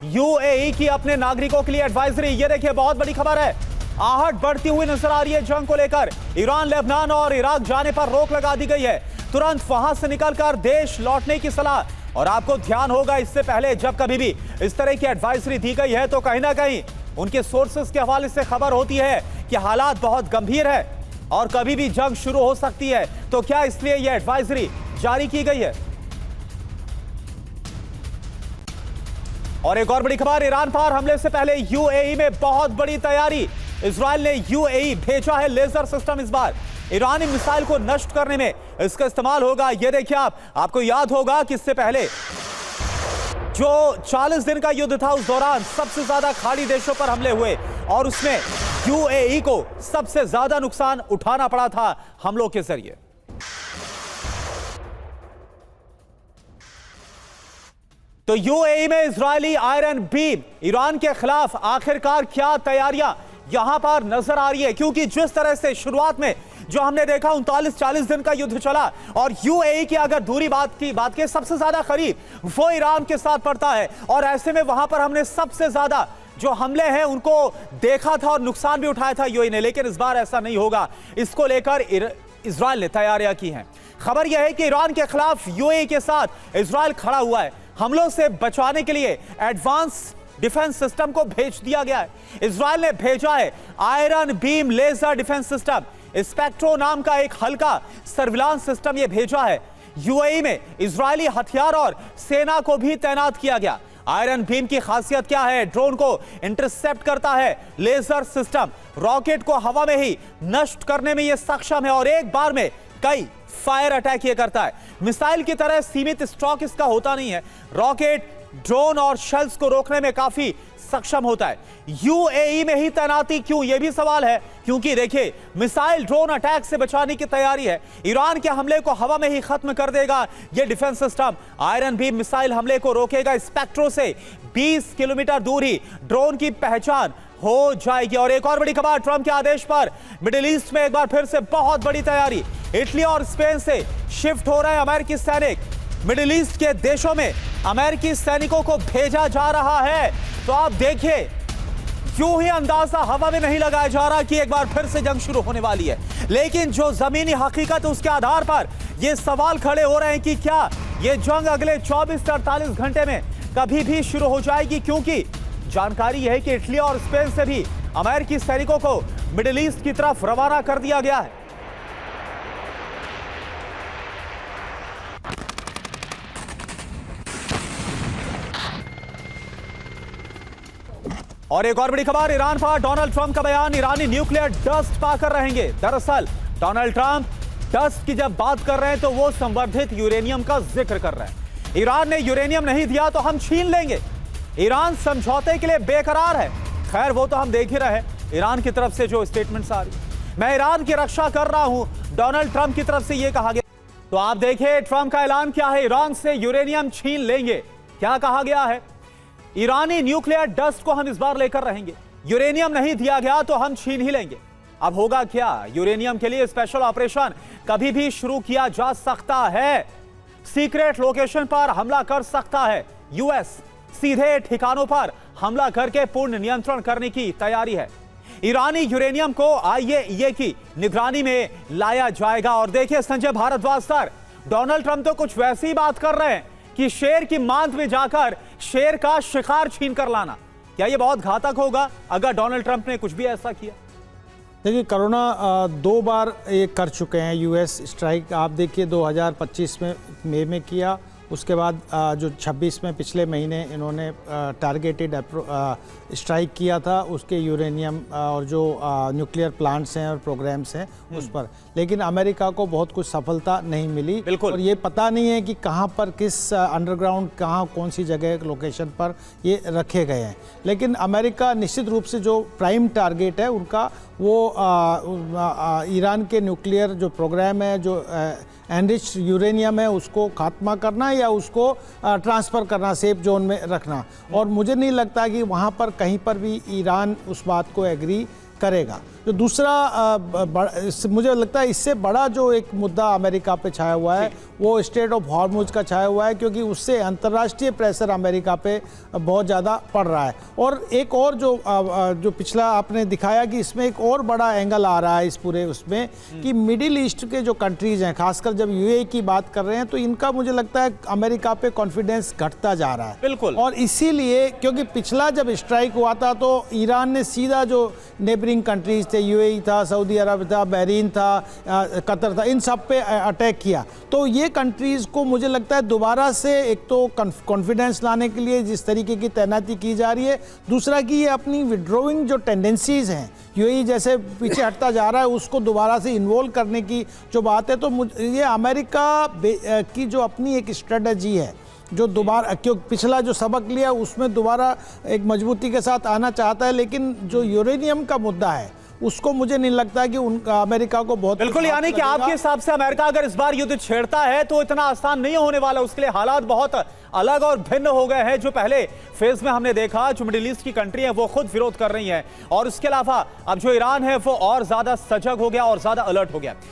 UAE की अपने नागरिकों के लिए एडवाइजरी। ये देखिए बहुत बड़ी खबर है, आहट बढ़ती हुई नजर आ रही है जंग को लेकर। ईरान, लेबनान और इराक जाने पर रोक लगा दी गई है, तुरंत वहां से निकलकर देश लौटने की सलाह। और आपको ध्यान होगा, इससे पहले जब कभी भी इस तरह की एडवाइजरी दी गई है तो कहीं ना कहीं उनके सोर्सेस के हवाले से खबर होती है कि हालात बहुत गंभीर है और कभी भी जंग शुरू हो सकती है। तो क्या इसलिए यह एडवाइजरी जारी की गई है? और एक और बड़ी खबर, ईरान पर हमले से पहले यूएई में बहुत बड़ी तैयारी। इजराइल ने यूएई भेजा है लेजर सिस्टम। इस बार ईरानी मिसाइल को नष्ट करने में इसका इस्तेमाल होगा। यह देखिए, आपको याद होगा कि इससे पहले जो 40 दिन का युद्ध था उस दौरान सबसे ज्यादा खाड़ी देशों पर हमले हुए और उसमें यूएई को सबसे ज्यादा नुकसान उठाना पड़ा था हमलों के जरिए। तो यूएई में इजरायली आयरन बीम, ईरान के खिलाफ आखिरकार क्या तैयारियां यहां पर नजर आ रही है? क्योंकि जिस तरह से शुरुआत में जो हमने देखा 39-40 दिन का युद्ध चला और यूएई की अगर दूरी बात के सबसे ज्यादा करीब वो ईरान के साथ पड़ता है और ऐसे में वहां पर हमने सबसे ज्यादा जो हमले हैं उनको देखा था और नुकसान भी उठाया था यूएई ने। लेकिन इस बार ऐसा नहीं होगा, इसको लेकर इजराइल ने तैयारियां की हैं। खबर यह है कि ईरान के खिलाफ यूएई के साथ इजराइल खड़ा हुआ है। हमलों से बचाने के लिए एडवांस डिफेंस सिस्टम को भेज दिया गया है। इजराइल ने भेजा है iron beam laser defence system, spectro नाम का एक हल्का सर्विलांस सिस्टम ये भेजा है। यूएई में इजरायली हथियार और सेना को भी तैनात किया गया। आयरन बीम की खासियत क्या है? ड्रोन को इंटरसेप्ट करता है। लेजर सिस्टम रॉकेट को हवा में ही नष्ट करने में यह सक्षम है और एक बार में कई फायर अटैक ये करता है। मिसाइल की तरह सीमित स्टॉक इसका होता नहीं है। रॉकेट, ड्रोन और शेल्स को रोकने में काफी सक्षम होता है। यूएई में ही तैनाती क्यों, यह भी सवाल है। क्योंकि देखिए, मिसाइल ड्रोन अटैक से बचाने की तैयारी है। ईरान के हमले को हवा में ही खत्म कर देगा यह defence system. Iron beam missile हमले को रोकेगा। स्पेक्ट्रो से 20 किलोमीटर दूर ही ड्रोन की पहचान हो जाएगी। और एक और बड़ी खबर, ट्रंप के आदेश पर मिडिल ईस्ट में एक बार फिर से बहुत बड़ी तैयारी। इटली और स्पेन से शिफ्ट हो रहे अमेरिकी सैनिक। मिडिल ईस्ट के देशों में अमेरिकी सैनिकों को भेजा जा रहा है। तो आप देखिए, यूं ही अंदाजा हवा में नहीं लगाया जा रहा कि एक बार फिर से जंग शुरू होने वाली है। लेकिन जो जमीनी हकीकत है उसके आधार पर यह सवाल खड़े हो रहे हैं कि क्या यह जंग अगले 24 से 48 घंटे में कभी भी शुरू हो जाएगी? क्योंकि जानकारी यह है कि इटली और स्पेन से भी अमेरिकी सैनिकों को मिडिल ईस्ट की तरफ रवाना कर दिया गया है। और एक और बड़ी खबर, ईरान पर डोनाल्ड ट्रंप का बयान, ईरानी न्यूक्लियर डस्ट पाकर रहेंगे। दरअसल डोनाल्ड ट्रंप डस्ट की जब बात कर रहे हैं तो वो संवर्धित यूरेनियम का जिक्र कर रहे हैं। ईरान ने यूरेनियम नहीं दिया तो हम छीन लेंगे। ईरान समझौते के लिए बेकरार है। खैर वो तो हम देख ही रहे, ईरान की तरफ से जो स्टेटमेंट्स आ रही। मैं ईरान की रक्षा कर रहा हूं, डोनाल्ड ट्रंप की तरफ से यह कहा गया। तो आप देखिए ट्रंप का ऐलान क्या है, ईरान से यूरेनियम छीन लेंगे। क्या कहा गया है? ईरानी न्यूक्लियर डस्ट को हम इस बार लेकर रहेंगे, यूरेनियम नहीं दिया गया तो हम छीन ही लेंगे। अब होगा क्या? यूरेनियम के लिए स्पेशल ऑपरेशन कभी भी शुरू किया जा सकता है। सीक्रेट लोकेशन पर हमला कर सकता है यूएस। सीधे ठिकानों पर हमला करके पूर्ण नियंत्रण करने की तैयारी है। ईरानी यूरेनियम को आईएईए की निगरानी में लाया जाएगा। और देखिए Sanjay Bhardwaj sir, Donald Trump तो कुछ वैसी ही बात कर रहे हैं कि शेर की मांद में जाकर शेर का शिकार छीन कर लाना। क्या यह बहुत घातक होगा अगर डोनाल्ड ट्रंप ने कुछ भी ऐसा किया? देखिए, कोरोना 2 बार ये कर चुके हैं यूएस स्ट्राइक। आप देखिए 2025 में मई में किया, उसके बाद जो 26 में पिछले महीने इन्होंने टारगेटेड स्ट्राइक किया था उसके यूरेनियम और जो न्यूक्लियर प्लांट्स हैं और प्रोग्राम्स हैं उस पर। लेकिन अमेरिका को बहुत कुछ सफलता नहीं मिली। बिल्कुल। और ये पता नहीं है कि कहाँ पर, किस अंडरग्राउंड, कहाँ, कौन सी जगह, लोकेशन पर ये रखे गए हैं। लेकिन अमेरिका निश्चित रूप से जो प्राइम टारगेट है उनका वो ईरान के न्यूक्लियर जो प्रोग्राम है, जो एनरिच यूरेनियम है, उसको खात्मा करना या उसको ट्रांसफ़र करना, सेफ जोन में रखना। और मुझे नहीं लगता कि वहाँ पर कहीं पर भी ईरान उस बात को एग्री करेगा। जो दूसरा मुझे लगता है इससे बड़ा जो एक मुद्दा अमेरिका पे छाया हुआ है वो स्ट्रेट ऑफ हॉर्मुज का छाया हुआ है, क्योंकि उससे अंतर्राष्ट्रीय प्रेशर अमेरिका पे बहुत ज़्यादा पड़ रहा है। और एक और जो पिछला आपने दिखाया कि इसमें एक और बड़ा एंगल आ रहा है इस पूरे उसमें कि मिडिल ईस्ट के जो कंट्रीज हैं, खासकर जब यूएई की बात कर रहे हैं, तो इनका मुझे लगता है अमेरिका पे कॉन्फिडेंस घटता जा रहा है। बिल्कुल। और इसीलिए क्योंकि पिछला जब स्ट्राइक हुआ था तो ईरान ने सीधा जो नेबरिंग कंट्रीज थे, यूएई था, सऊदी अरब था, बहरीन था, कतर था, इन सब पे अटैक किया। तो ये कंट्रीज़ को मुझे लगता है दोबारा से एक तो कॉन्फिडेंस लाने के लिए जिस तरीके की तैनाती की जा रही है, दूसरा कि ये अपनी विड्रोइंग जो टेंडेंसीज़ हैं, यूएई जैसे पीछे हटता जा रहा है, उसको दोबारा से इन्वॉल्व करने की जो बात है, तो ये अमेरिका की जो अपनी एक स्ट्रेटजी है, जो दोबारा क्यों पिछला जो सबक लिया उसमें दोबारा एक मजबूती के साथ आना चाहता है। लेकिन जो यूरेनियम का मुद्दा है उसको मुझे नहीं लगता कि उनका अमेरिका को बहुत बिल्कुल, यानी कि आपके हिसाब से अमेरिका अगर इस बार युद्ध छेड़ता है तो इतना आसान नहीं होने वाला। उसके लिए हालात बहुत अलग और भिन्न हो गए हैं। जो पहले फेज में हमने देखा, जो मिडिल ईस्ट की कंट्री है वो खुद विरोध कर रही हैं, और उसके अलावा अब जो ईरान है वो और ज्यादा सजग हो गया और ज्यादा अलर्ट हो गया।